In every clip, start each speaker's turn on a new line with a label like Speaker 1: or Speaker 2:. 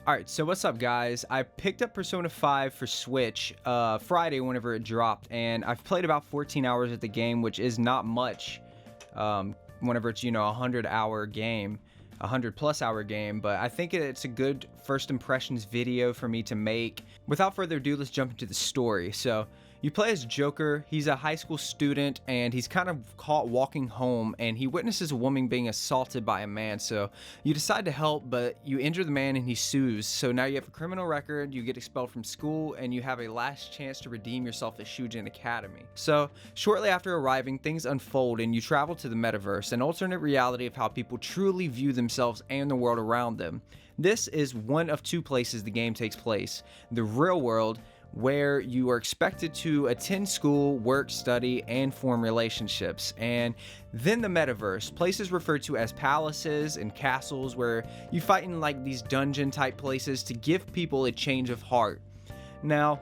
Speaker 1: Alright, so what's up guys? I picked up Persona 5 for Switch Friday whenever it dropped, and I've played about 14 hours of the game, which is not much whenever it's, a 100-hour game, a 100-plus hour game, but I think it's a good first impressions video for me to make. Without further ado, let's jump into the story. So, you play as Joker. He's a high school student, and he's kind of caught walking home, and he witnesses a woman being assaulted by a man. So you decide to help, but you injure the man and he sues. So now you have a criminal record, you get expelled from school, and you have a last chance to redeem yourself at Shujin Academy. So shortly after arriving, things unfold, and you travel to the metaverse, an alternate reality of how people truly view themselves and the world around them. This is one of two places the game takes place: the real world, where you are expected to attend school, work, study, and form relationships. And then the metaverse, places referred to as palaces and castles, where you fight in like these dungeon type places to give people a change of heart. Now,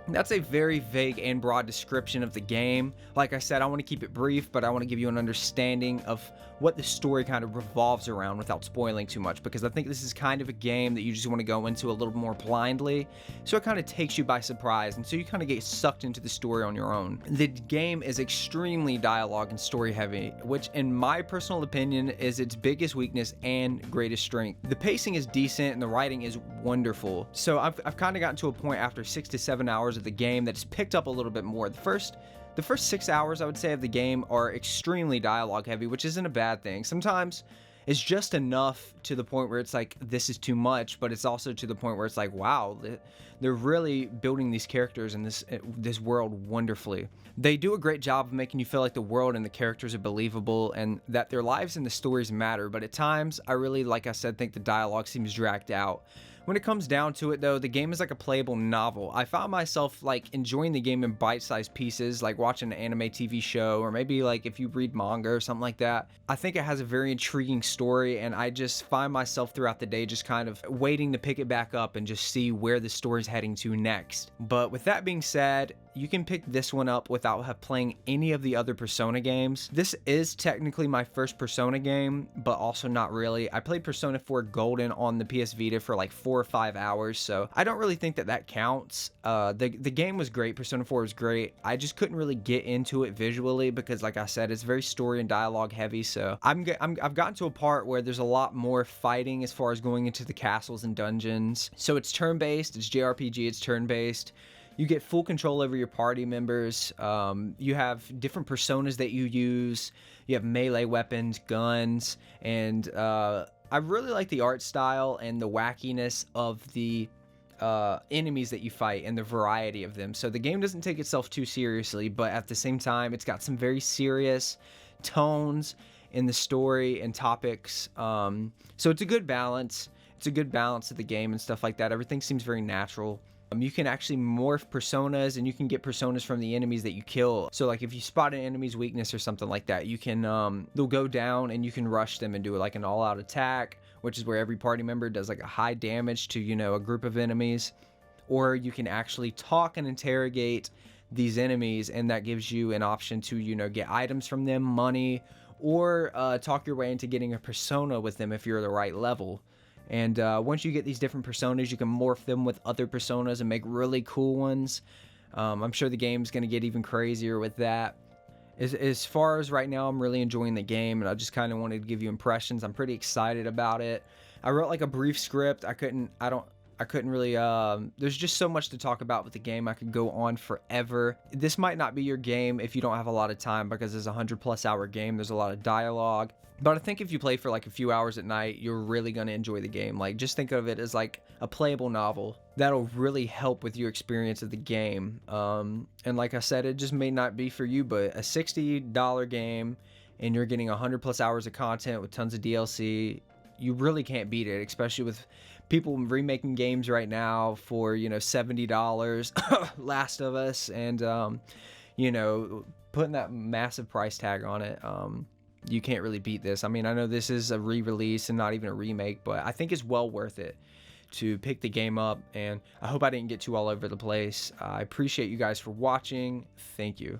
Speaker 1: that's a very vague and broad description of the game. Like I said, I want to keep it brief, but I want to give you an understanding of what the story kind of revolves around without spoiling too much, because I think this is kind of a game that you just want to go into a little more blindly, so it kind of takes you by surprise, and so you kind of get sucked into the story on your own. The game is extremely dialogue and story heavy, which in my personal opinion is its biggest weakness and greatest strength. The pacing is decent and the writing is wonderful, so I've kind of gotten to a point after 6 to 7 hours of the game that's picked up a little bit more. The first 6 hours, I would say, of the game are extremely dialogue heavy, which isn't a bad thing. Sometimes it's just enough to the point where it's like, this is too much, but it's also to the point where it's like, wow, they're really building these characters and this world wonderfully. They do a great job of making you feel like the world and the characters are believable and that their lives and the stories matter, but at times, I really, like I said, think the dialogue seems dragged out. When it comes down to it though, the game is like a playable novel. I found myself like enjoying the game in bite-sized pieces, like watching an anime TV show, or maybe like if you read manga or something like that. I think it has a very intriguing story, and I just find myself throughout the day just kind of waiting to pick it back up and just see where the story's heading to next. But with that being said, you can pick this one up without playing any of the other Persona games. This is technically my first Persona game, but also not really. I played Persona 4 Golden on the PS Vita for like 4 or 5 hours, so I don't really think that counts. The game was great. Persona 4 was great. I just couldn't really get into it visually because, like I said, it's very story and dialogue heavy. So I've gotten to a part where there's a lot more fighting as far as going into the castles and dungeons. So it's turn-based. It's JRPG. It's turn-based. You get full control over your party members. You have different personas that you use. You have melee weapons, guns, and I really like the art style and the wackiness of the enemies that you fight and the variety of them. So the game doesn't take itself too seriously, but at the same time, it's got some very serious tones in the story and topics. So it's a good balance. It's a good balance of the game and stuff like that. Everything seems very natural. You can actually morph personas, and you can get personas from the enemies that you kill. So like if you spot an enemy's weakness or something like that, you can they'll go down and you can rush them and do like an all-out attack, which is where every party member does like a high damage to, a group of enemies. Or you can actually talk and interrogate these enemies, and that gives you an option to, get items from them, money, or talk your way into getting a persona with them if you're the right level. And once you get these different personas, you can morph them with other personas and make really cool ones. I'm sure the game's going to get even crazier with that. As far as right now, I'm really enjoying the game, and I just kind of wanted to give you impressions. I'm pretty excited about it. I wrote like a brief script. I couldn't really, there's just so much to talk about with the game. I could go on forever. This might not be your game if you don't have a lot of time, because it's a 100+ hour game. There's a lot of dialogue. But I think if you play for like a few hours at night, you're really going to enjoy the game. Like, just think of it as like a playable novel. That'll really help with your experience of the game. And like I said, it just may not be for you, but a $60 game and you're getting 100+ hours of content with tons of DLC, you really can't beat it, especially with people remaking games right now for, $70, Last of Us, and, putting that massive price tag on it. You can't really beat this. I mean, I know this is a re-release and not even a remake, but I think it's well worth it to pick the game up, and I hope I didn't get too all over the place. I appreciate you guys for watching. Thank you.